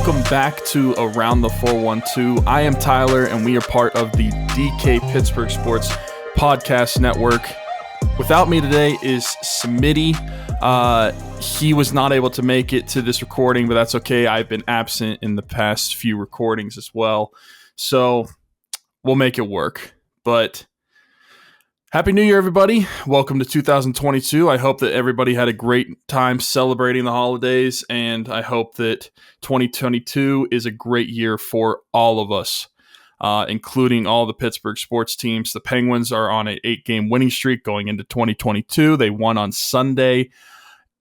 welcome back to Around the 412. I am Tyler, and we are part of the DK Pittsburgh Sports podcast network. Without me today is Smitty. He was not able to make it to this recording, but that's okay. I've been absent in the past few recordings as well, so we'll make it work. But Happy New Year, everybody. Welcome to 2022. I hope that everybody had a great time celebrating the holidays, and I hope that 2022 is a great year for all of us, including all the Pittsburgh sports teams. The Penguins are on an 8-game winning streak going into 2022. They won on Sunday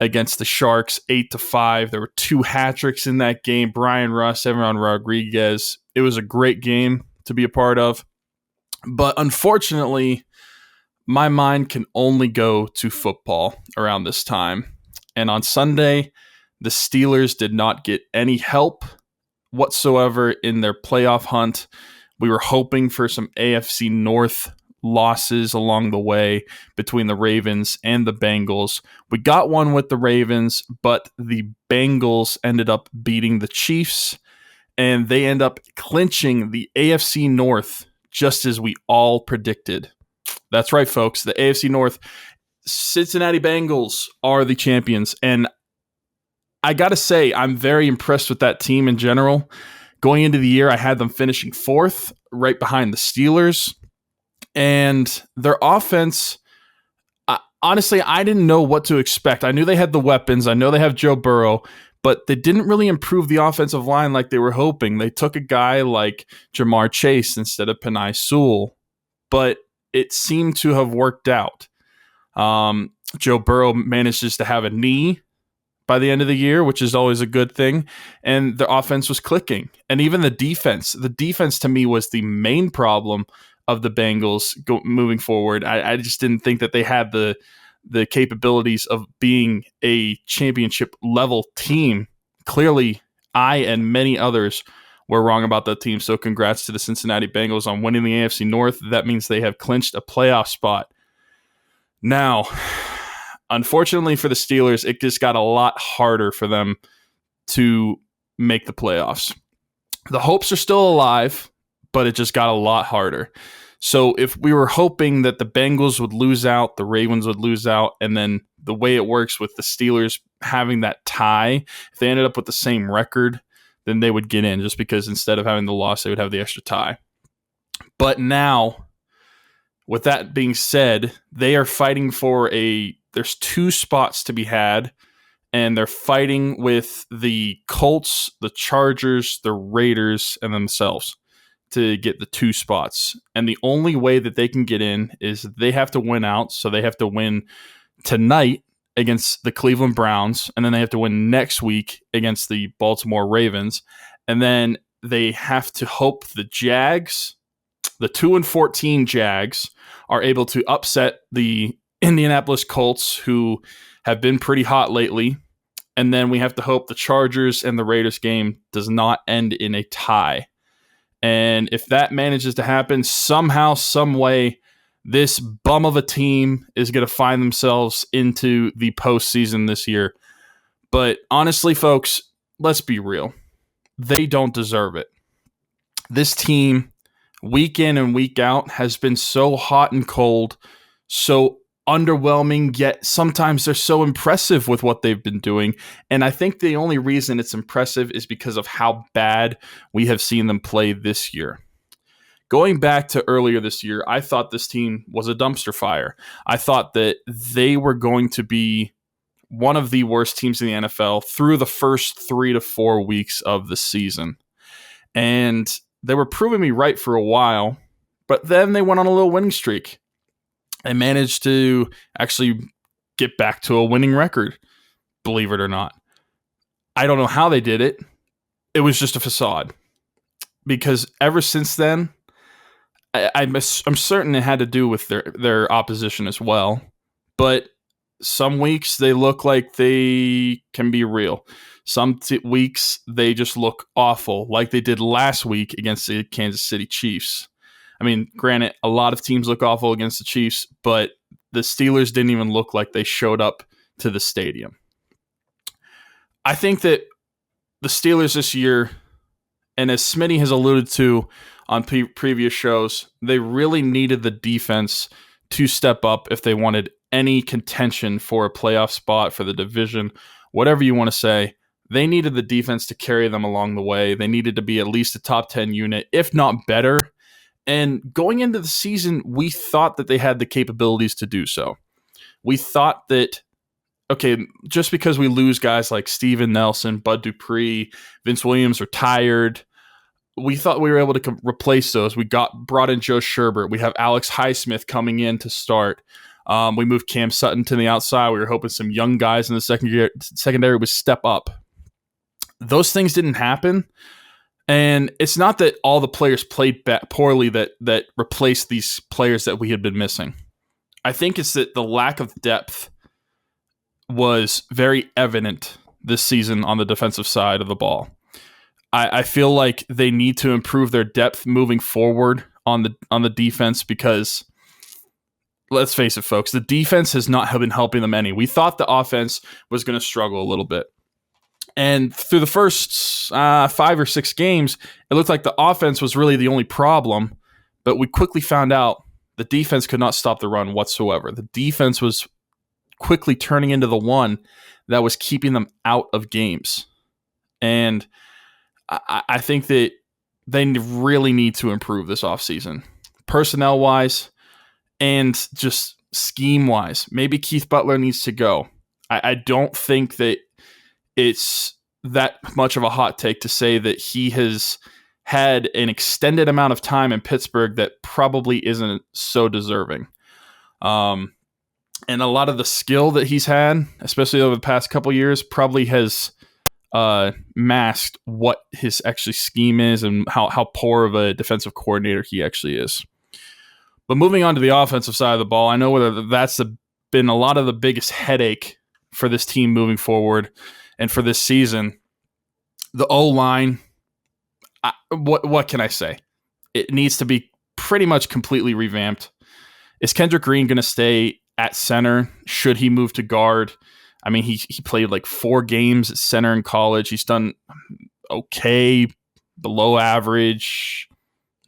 against the Sharks 8-5. There were 2 hat-tricks in that game. Brian Russ, Evan Rodriguez. It was a great game to be a part of. But unfortunately, my mind can only go to football around this time. And on Sunday, the Steelers did not get any help whatsoever in their playoff hunt. We were hoping for some AFC North losses along the way between the Ravens and the Bengals. We got one with the Ravens, but the Bengals ended up beating the Chiefs, and they end up clinching the AFC North just as we all predicted. That's right, folks. The AFC North, Cincinnati Bengals are the champions. And I got to say, I'm very impressed with that team in general. Going into the year, I had them finishing 4th, right behind the Steelers. And their offense, honestly, I didn't know what to expect. I knew they had the weapons. I know they have Joe Burrow, but they didn't really improve the offensive line like they were hoping. They took a guy like Jamar Chase instead of Penei Sewell. But it seemed to have worked out. Joe Burrow manages to have a knee by the end of the year, which is always a good thing. And the offense was clicking. And even the defense to me was the main problem of the Bengals moving forward. I just didn't think that they had the capabilities of being a championship level team. Clearly, I and many others we're wrong about that team, so congrats to the Cincinnati Bengals on winning the AFC North. That means they have clinched a playoff spot. Now, unfortunately for the Steelers, it just got a lot harder for them to make the playoffs. The hopes are still alive, but it just got a lot harder. So if we were hoping that the Bengals would lose out, the Ravens would lose out, and then the way it works with the Steelers having that tie, if they ended up with the same record, then they would get in, just because instead of having the loss, they would have the extra tie. But now, with that being said, they are fighting for there's 2 spots to be had, and they're fighting with the Colts, the Chargers, the Raiders, and themselves to get the 2 spots. And the only way that they can get in is they have to win out, so they have to win tonight against the Cleveland Browns, and then they have to win next week against the Baltimore Ravens, and then they have to hope the Jags, the 2-14 Jags, are able to upset the Indianapolis Colts, who have been pretty hot lately, and then we have to hope the Chargers and the Raiders game does not end in a tie. And if that manages to happen, somehow, some way, this bum of a team is going to find themselves into the postseason this year. But honestly, folks, let's be real. They don't deserve it. This team, week in and week out, has been so hot and cold, so underwhelming, yet sometimes they're so impressive with what they've been doing. And I think the only reason it's impressive is because of how bad we have seen them play this year. Going back to earlier this year, I thought this team was a dumpster fire. I thought that they were going to be one of the worst teams in the NFL through the first 3 to 4 weeks of the season. And they were proving me right for a while, but then they went on a little winning streak and managed to actually get back to a winning record, believe it or not. I don't know how they did it. It was just a facade. Because ever since then, I'm certain it had to do with their opposition as well. But some weeks they look like they can be real. Some weeks they just look awful, like they did last week against the Kansas City Chiefs. I mean, granted, a lot of teams look awful against the Chiefs, but the Steelers didn't even look like they showed up to the stadium. I think that the Steelers this year, and as Smitty has alluded to on previous shows, they really needed the defense to step up if they wanted any contention for a playoff spot for the division, whatever you want to say. They needed the defense to carry them along the way. They needed to be at least a top 10 unit, if not better. And going into the season, we thought that they had the capabilities to do so. We thought that, okay, just because we lose guys like Steven Nelson, Bud Dupree, Vince Williams retired, we thought we were able to replace those. We brought in Joe Sherbert. We have Alex Highsmith coming in to start. We moved Cam Sutton to the outside. We were hoping some young guys in the secondary would step up. Those things didn't happen. And it's not that all the players played poorly that replaced these players that we had been missing. I think it's that the lack of depth was very evident this season on the defensive side of the ball. I feel like they need to improve their depth moving forward on the defense because, let's face it, folks, the defense has not been helping them any. We thought the offense was going to struggle a little bit. And through the first 5 or 6 games, it looked like the offense was really the only problem, but we quickly found out the defense could not stop the run whatsoever. The defense was quickly turning into the one that was keeping them out of games. And I think that they really need to improve this offseason, personnel-wise and just scheme-wise. Maybe Keith Butler needs to go. I don't think that it's that much of a hot take to say that he has had an extended amount of time in Pittsburgh that probably isn't so deserving. And a lot of the skill that he's had, especially over the past couple years, probably has masked what his actually scheme is and how poor of a defensive coordinator he actually is. But moving on to the offensive side of the ball, I know whether that's been a lot of the biggest headache for this team moving forward and for this season. The O-line, what can I say? It needs to be pretty much completely revamped. Is Kendrick Green going to stay at center? Should he move to guard? I mean, he played like 4 games at center in college. He's done okay, below average.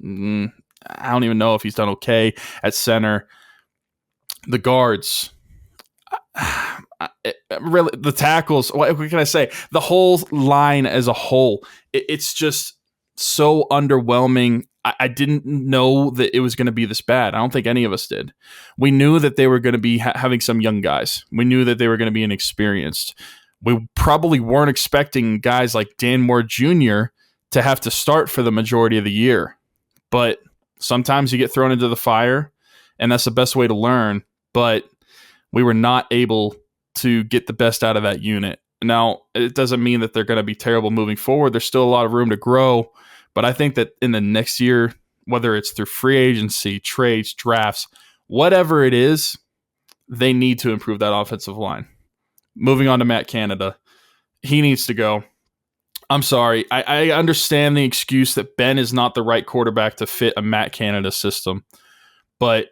I don't even know if he's done okay at center. The guards, really, the tackles, what can I say? The whole line as a whole, it's just so underwhelming. I didn't know that it was going to be this bad. I don't think any of us did. We knew that they were going to be having some young guys. We knew that they were going to be inexperienced. We probably weren't expecting guys like Dan Moore Jr. to have to start for the majority of the year. But sometimes you get thrown into the fire, and that's the best way to learn. But we were not able to get the best out of that unit. Now, it doesn't mean that they're going to be terrible moving forward. There's still a lot of room to grow. But I think that in the next year, whether it's through free agency, trades, drafts, whatever it is, they need to improve that offensive line. Moving on to Matt Canada. He needs to go. I'm sorry. I understand the excuse that Ben is not the right quarterback to fit a Matt Canada system. But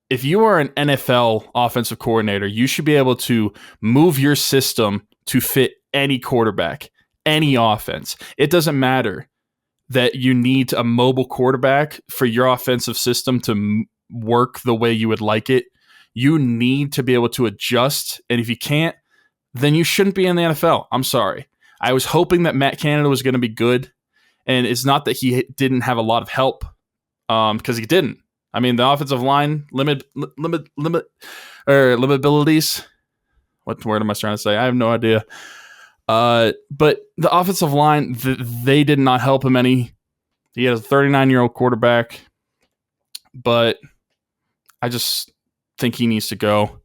if you are an NFL offensive coordinator, you should be able to move your system to fit any quarterback, any offense. It doesn't matter that you need a mobile quarterback for your offensive system to work the way you would like it. You need to be able to adjust. And if you can't, then you shouldn't be in the NFL. I'm sorry. I was hoping that Matt Canada was going to be good. And it's not that he didn't have a lot of help, because he didn't. I mean, the offensive line limitabilities. What word am I trying to say? I have no idea. But the offensive line, they did not help him any. He has a 39-year-old quarterback, but I just think he needs to go.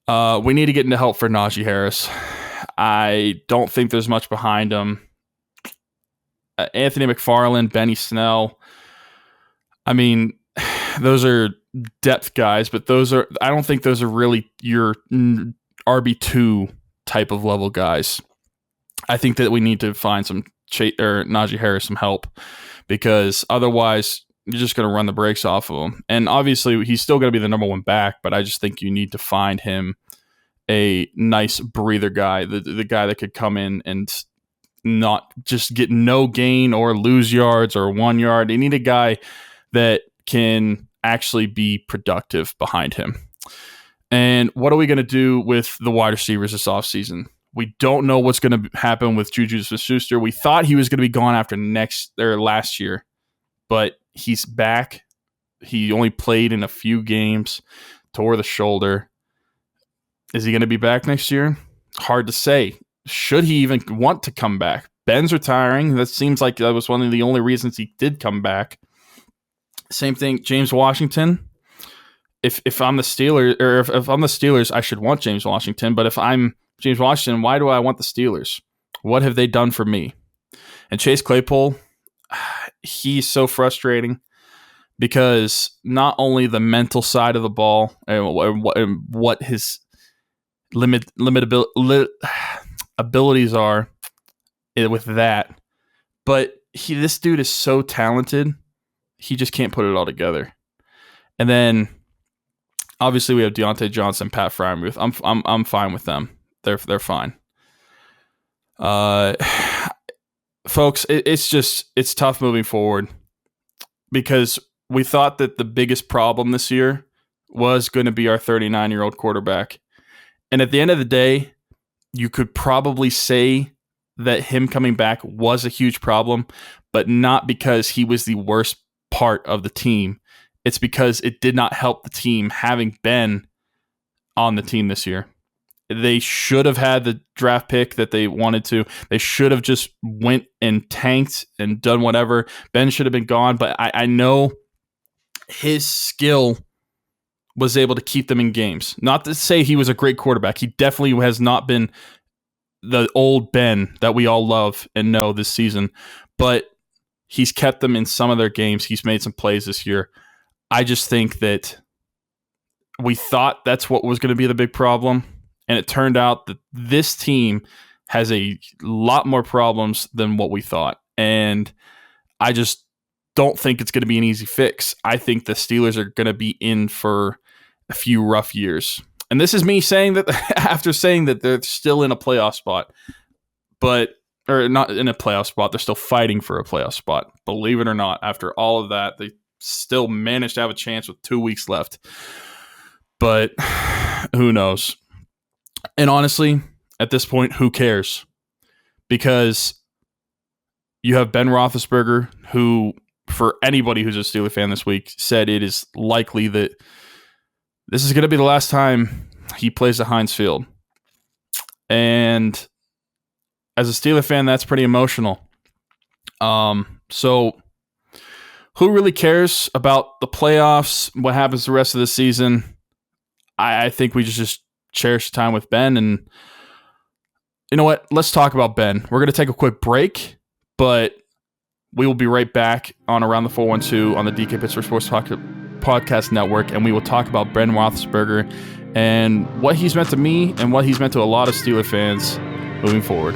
We need to get into help for Najee Harris. I don't think there's much behind him. Anthony McFarland, Benny Snell. I mean, those are depth guys, but I don't think those are really your RB2 type of level guys. I think that we need to find some Najee Harris some help, because otherwise you're just going to run the brakes off of him. And obviously he's still going to be the number 1 back, but I just think you need to find him a nice breather guy, the guy that could come in and not just get no gain or lose yards or 1 yard. They need a guy that can actually be productive behind him. And what are we going to do with the wide receivers this offseason? We don't know what's going to happen with Juju Smith-Schuster. We thought he was going to be gone after last year, but he's back. He only played in a few games, tore the shoulder. Is he going to be back next year? Hard to say. Should he even want to come back? Ben's retiring. That seems like that was one of the only reasons he did come back. Same thing, James Washington. If I'm the Steelers, or if I'm the Steelers, I should want James Washington. But if I'm James Washington, why do I want the Steelers? What have they done for me? And Chase Claypool, he's so frustrating because not only the mental side of the ball and what his abilities are with that, but this dude is so talented, he just can't put it all together. And then obviously we have Deontay Johnson, Pat Freiermuth. I'm fine with them. They're fine. Folks, it's tough moving forward because we thought that the biggest problem this year was going to be our 39-year-old quarterback. And at the end of the day, you could probably say that him coming back was a huge problem, but not because he was the worst part of the team. It's because it did not help the team having Ben on the team this year. They should have had the draft pick that they wanted to. They should have just went and tanked and done whatever. Ben should have been gone, but I know his skill was able to keep them in games. Not to say he was a great quarterback. He definitely has not been the old Ben that we all love and know this season, but he's kept them in some of their games. He's made some plays this year. I just think that we thought that's what was going to be the big problem, and it turned out that this team has a lot more problems than what we thought, and I just don't think it's going to be an easy fix. I think the Steelers are going to be in for a few rough years. And this is me saying that after saying that they're still in a playoff spot, or not in a playoff spot, they're still fighting for a playoff spot. Believe it or not, after all of that, they still managed to have a chance with 2 weeks left. But who knows? And honestly, at this point, who cares? Because you have Ben Roethlisberger, who, for anybody who's a Steeler fan this week, said it is likely that this is going to be the last time he plays at Heinz Field. And as a Steeler fan, that's pretty emotional. So who really cares about the playoffs, what happens the rest of the season? I think we just cherish the time with Ben. And you know what? Let's talk about Ben. We're going to take a quick break, but we will be right back on Around the 412 on the DK Pittsburgh Sports Podcast Network, and we will talk about Ben Roethlisberger and what he's meant to me and what he's meant to a lot of Steeler fans moving forward.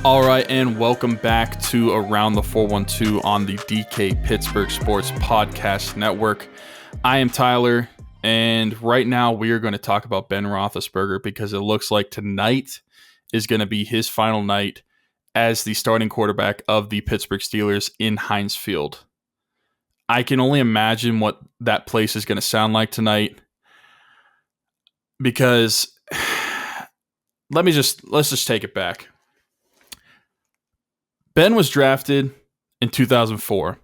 All right, and welcome back to Around the 412 on the DK Pittsburgh Sports Podcast Network. I am Tyler, and right now we are going to talk about Ben Roethlisberger because it looks like tonight is going to be his final night as the starting quarterback of the Pittsburgh Steelers in Heinz Field. I can only imagine what that place is going to sound like tonight because let's just take it back. Ben was drafted in 2004.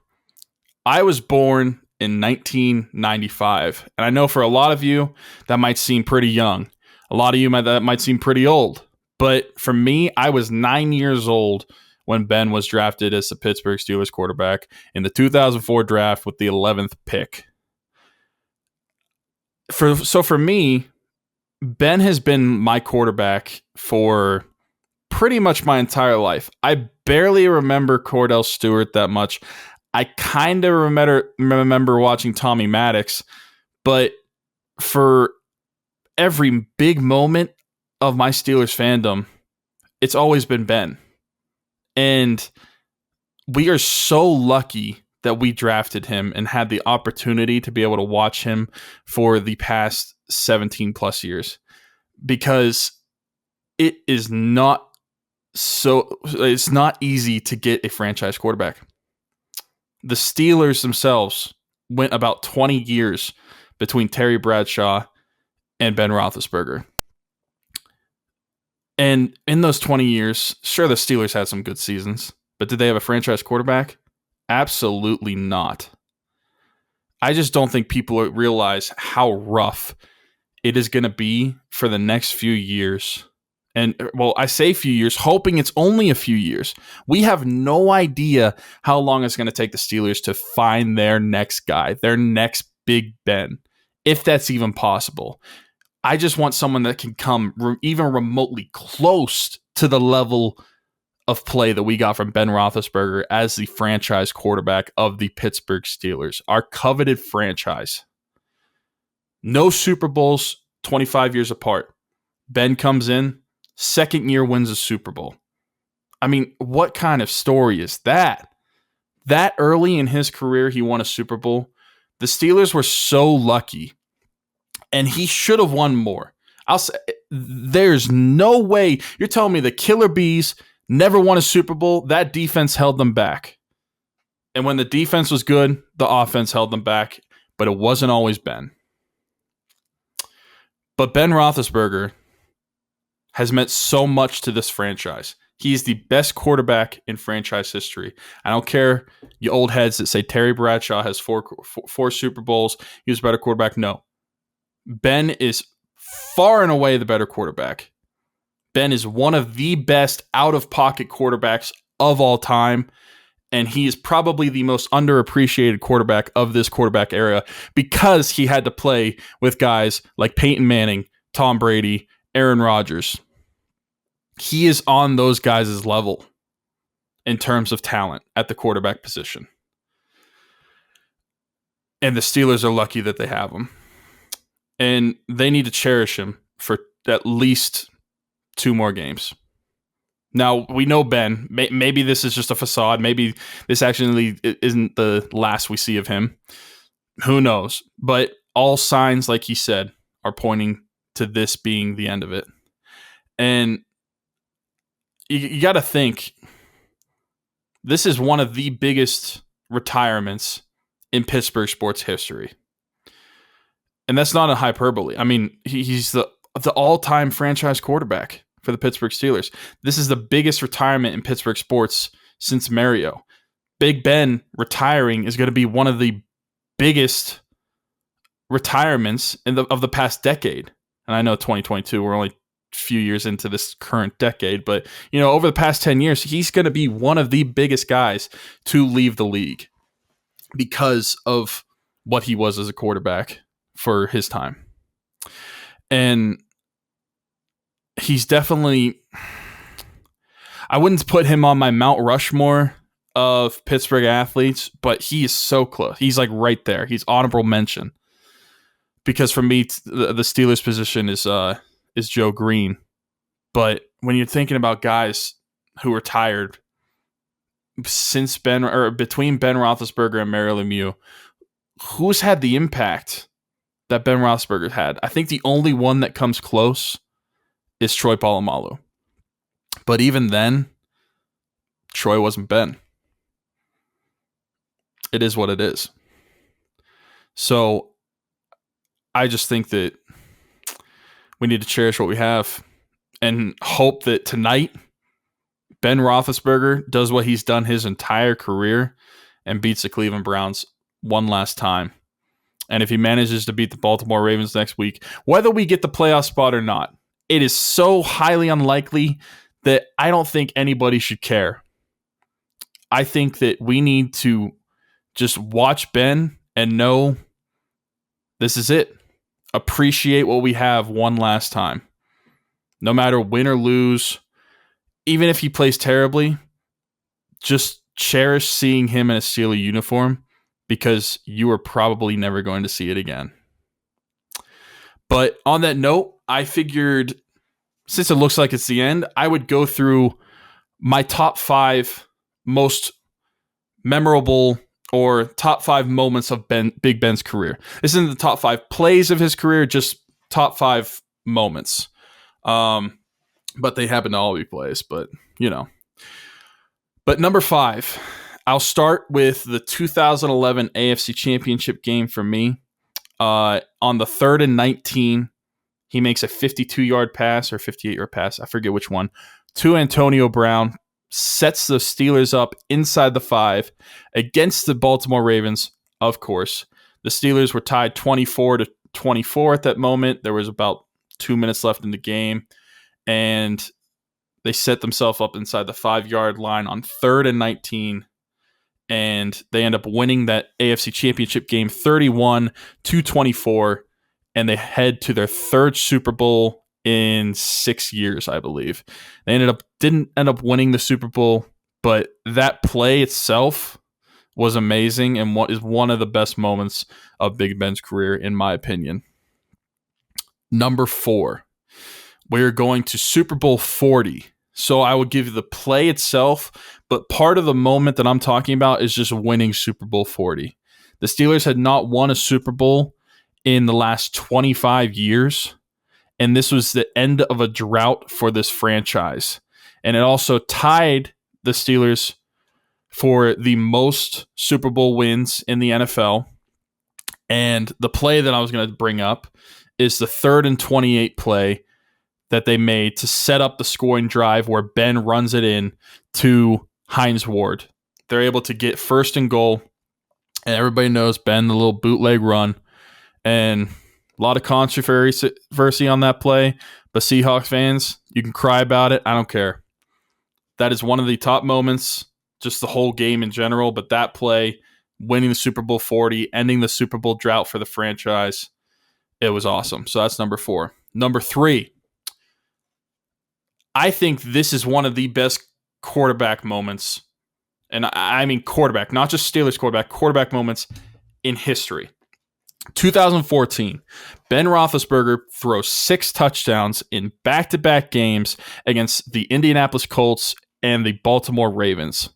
I was born in 1995. And I know for a lot of you, that might seem pretty young. A lot of you, that might seem pretty old. But for me, I was 9 years old when Ben was drafted as the Pittsburgh Steelers quarterback in the 2004 draft with the 11th pick. So for me, Ben has been my quarterback for pretty much my entire life. I barely remember Cordell Stewart that much. I kind of remember watching Tommy Maddox, but for every big moment of my Steelers fandom, it's always been Ben. And we are so lucky that we drafted him and had the opportunity to be able to watch him for the past 17 plus years, because it's not easy to get a franchise quarterback. The Steelers themselves went about 20 years between Terry Bradshaw and Ben Roethlisberger. And in those 20 years, sure, the Steelers had some good seasons, but did they have a franchise quarterback? Absolutely not. I just don't think people realize how rough it is going to be for the next few years. And, well, I say few years, hoping it's only a few years. We have no idea how long it's going to take the Steelers to find their next guy, their next Big Ben, if that's even possible. I just want someone that can come even remotely close to the level of play that we got from Ben Roethlisberger as the franchise quarterback of the Pittsburgh Steelers, our coveted franchise. No Super Bowls 25 years apart. Ben comes in, second year wins a Super Bowl. I mean, what kind of story is that? That early in his career, he won a Super Bowl. The Steelers were so lucky, and he should have won more. I'll say, there's no way you're telling me the Killer Bees never won a Super Bowl. That defense held them back. And when the defense was good, the offense held them back, but it wasn't always Ben. But Ben Roethlisberger has meant so much to this franchise. He's the best quarterback in franchise history. I don't care, you old heads that say Terry Bradshaw has four Super Bowls, he was a better quarterback. No. Ben is far and away the better quarterback. Ben is one of the best out-of-pocket quarterbacks of all time, and he is probably the most underappreciated quarterback of this quarterback era because he had to play with guys like Peyton Manning, Tom Brady, Aaron Rodgers. He is on those guys' level in terms of talent at the quarterback position. And the Steelers are lucky that they have him. And they need to cherish him for at least 2 more games. Now, we know Ben. Maybe this is just a facade. Maybe this actually isn't the last we see of him. Who knows? But all signs, like he said, are pointing to this being the end of it. And you got to think, this is one of the biggest retirements in Pittsburgh sports history. And that's not a hyperbole. I mean, he's the all-time franchise quarterback for the Pittsburgh Steelers. This is the biggest retirement in Pittsburgh sports since Mario. Big Ben retiring is going to be one of the biggest retirements of the past decade. And I know 2022, we're only a few years into this current decade, but over the past 10 years, he's going to be one of the biggest guys to leave the league because of what he was as a quarterback for his time. And he's definitely, I wouldn't put him on my Mount Rushmore of Pittsburgh athletes, but he is so close. He's like right there. He's honorable mention. Because for me, the Steelers position is Joe Green. But when you're thinking about guys who retired since between Ben Roethlisberger and Mario Lemieux, who's had the impact that Ben Roethlisberger had? I think the only one that comes close is Troy Polamalu. But even then, Troy wasn't Ben. It is what it is. So I just think that we need to cherish what we have and hope that tonight Ben Roethlisberger does what he's done his entire career and beats the Cleveland Browns one last time. And if he manages to beat the Baltimore Ravens next week, whether we get the playoff spot or not, it is so highly unlikely that I don't think anybody should care. I think that we need to just watch Ben and know this is it. Appreciate what we have one last time. No matter win or lose, even if he plays terribly, just cherish seeing him in a Steeler uniform because you are probably never going to see it again. But on that note, I figured since it looks like it's the end, I would go through my top 5 most memorable or top 5 moments of Big Ben's career. This isn't the top 5 plays of his career, just top 5 moments. But they happen to all be plays, but you know. But number 5, I'll start with the 2011 AFC Championship game for me. On the 3rd and 19, he makes a 52-yard pass or 58-yard pass. I forget which one. To Antonio Brown, sets the Steelers up inside the 5 against the Baltimore Ravens, of course. The Steelers were tied 24-24 at that moment. There was about 2 minutes left in the game, and they set themselves up inside the 5-yard line on 3rd and 19, and they end up winning that AFC Championship game 31-24, and they head to their 3rd Super Bowl in 6 years, I believe. They didn't end up winning the Super Bowl, but that play itself was amazing and what is one of the best moments of Big Ben's career, in my opinion. Number 4, we're going to Super Bowl 40. So I will give you the play itself, but part of the moment that I'm talking about is just winning Super Bowl 40. The Steelers had not won a Super Bowl in the last 25 years. And this was the end of a drought for this franchise. And it also tied the Steelers for the most Super Bowl wins in the NFL. And the play that I was going to bring up is the 3rd and 28 play that they made to set up the scoring drive where Ben runs it in to Hines Ward. They're able to get 1st and goal. And everybody knows Ben, the little bootleg run. And a lot of controversy on that play, but Seahawks fans, you can cry about it. I don't care. That is one of the top moments, just the whole game in general, but that play, winning the Super Bowl 40, ending the Super Bowl drought for the franchise, it was awesome. So that's number 4. Number 3, I think this is one of the best quarterback moments, and I mean quarterback, not just Steelers quarterback moments in history. 2014, Ben Roethlisberger throws 6 touchdowns in back-to-back games against the Indianapolis Colts and the Baltimore Ravens.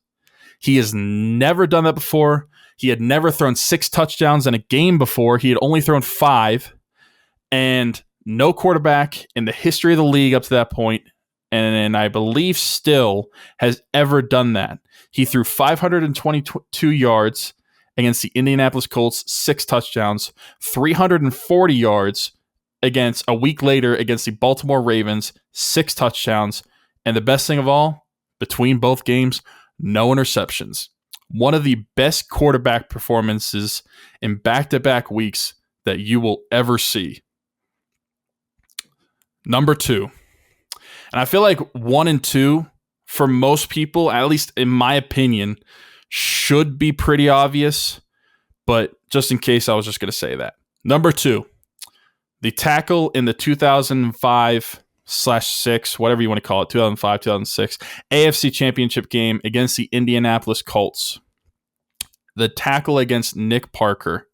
He has never done that before. He had never thrown 6 touchdowns in a game before. He had only thrown 5, and no quarterback in the history of the league up to that point, and I believe still, has ever done that. He threw 522 yards against the Indianapolis Colts, 6 touchdowns, 340 yards against a week later against the Baltimore Ravens, 6 touchdowns, and the best thing of all, between both games, no interceptions. One of the best quarterback performances in back-to-back weeks that you will ever see. Number 2, and I feel like 1 and 2, for most people, at least in my opinion, should be pretty obvious, but just in case, I was just going to say that. Number 2, the tackle in the 2005/6, whatever you want to call it, 2005, 2006, AFC Championship game against the Indianapolis Colts. The tackle against Nick Parker,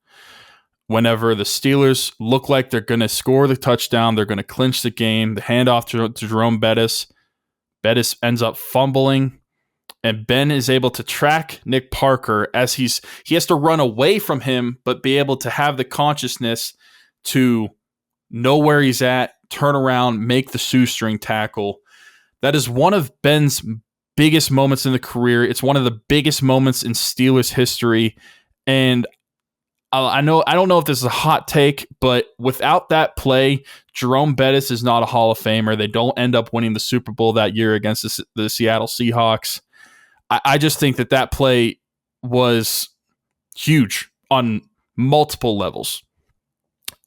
whenever the Steelers look like they're going to score the touchdown, they're going to clinch the game, the handoff to Jerome Bettis. Bettis ends up fumbling, and Ben is able to track Nick Parker as he has to run away from him, but be able to have the consciousness to know where he's at, turn around, make the shoestring tackle. That is one of Ben's biggest moments in the career. It's one of the biggest moments in Steelers history. And I don't know if this is a hot take, but without that play, Jerome Bettis is not a Hall of Famer. They don't end up winning the Super Bowl that year against the Seattle Seahawks. I just think that play was huge on multiple levels.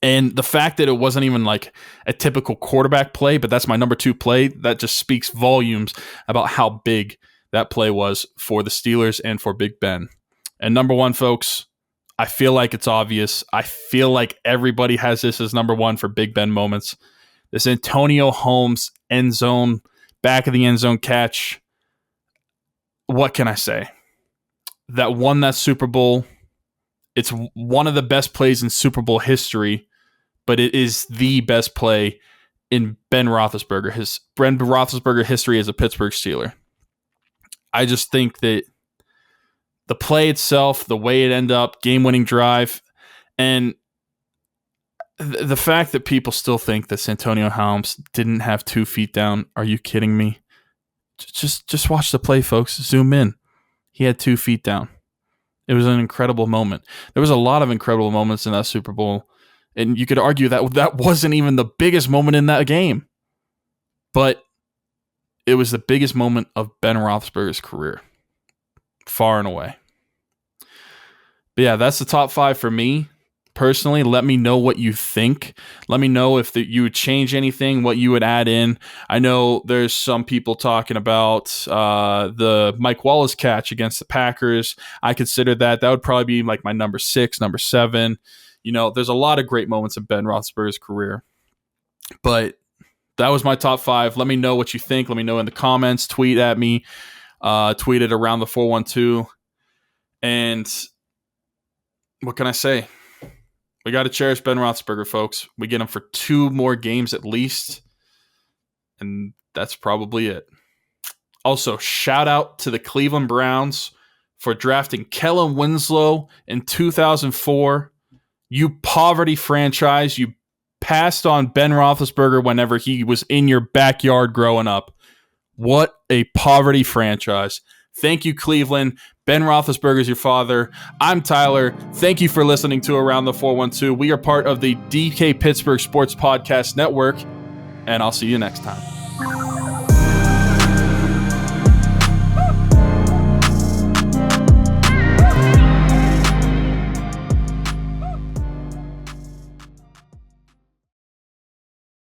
And the fact that it wasn't even like a typical quarterback play, but that's my number 2 play, that just speaks volumes about how big that play was for the Steelers and for Big Ben. And number 1, folks, I feel like it's obvious. I feel like everybody has this as number 1 for Big Ben moments. This Antonio Holmes end zone, back of the end zone catch. What can I say? That won that Super Bowl. It's one of the best plays in Super Bowl history but it is the best play in Ben Roethlisberger history as a Pittsburgh Steeler. I just think that the play itself, the way it ended up, game-winning drive, and the fact that people still think that Santonio Holmes didn't have 2 feet down, are you kidding me? Just watch the play, folks. Zoom in. He had 2 feet down. It was an incredible moment. There was a lot of incredible moments in that Super Bowl, and you could argue that that wasn't even the biggest moment in that game. But it was the biggest moment of Ben Roethlisberger's career, far and away. But yeah, that's the top 5 for me. Personally, let me know what you think. Let me know if you would change anything, what you would add in. I know there's some people talking about the Mike Wallace catch against the Packers. I consider that. That would probably be like my number 6, number 7. There's a lot of great moments in Ben Roethlisberger's career. But that was my top 5. Let me know what you think. Let me know in the comments. Tweet at me. Tweet it around the 412. And what can I say? We got to cherish Ben Roethlisberger, folks. We get him for 2 more games at least, and that's probably it. Also, shout out to the Cleveland Browns for drafting Kellen Winslow in 2004. You poverty franchise. You passed on Ben Roethlisberger whenever he was in your backyard growing up. What a poverty franchise. Thank you, Cleveland. Ben Roethlisberger is your father. I'm Tyler. Thank you for listening to Around the 412. We are part of the DK Pittsburgh Sports Podcast Network, and I'll see you next time.